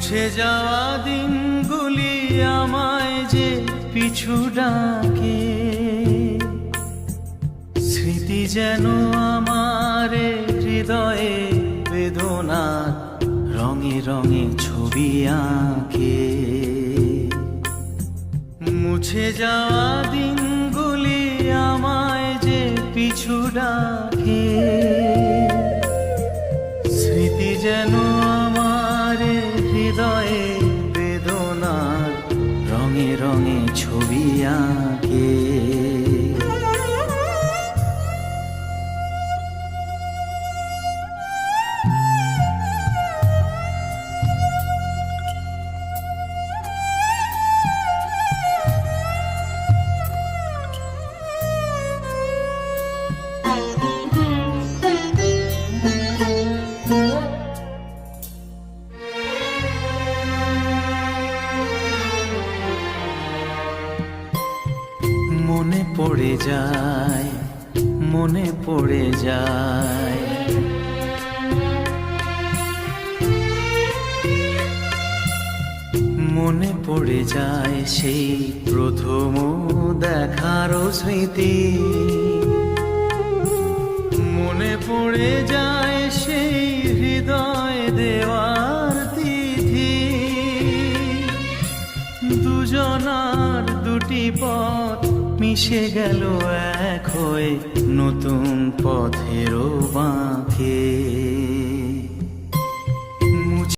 মুছে যাওয়া দিনগুলি আমায় যে পিছু ডাকে, স্মৃতি যেন আমার হৃদয়ে বেদনার রঙে রঙে ছবি আঁকে। মুছে যাওয়া দিনগুলি আমায় যে পিছু ডাকে, স্মৃতি যেন আমার হৃদয়ে বেদনার রঙে রঙে ছবি আঁকে। মনে পড়ে যায়, মনে পড়ে যায়, মনে পড়ে যায় সেই প্রথম দেখার স্মৃতি। মনে পড়ে যায় সেই হৃদয় দেওয়ার তিথি। দুজনার দুটি পথ মিশে গেল এক হয়ে নতুন পথেরও বাঁকে।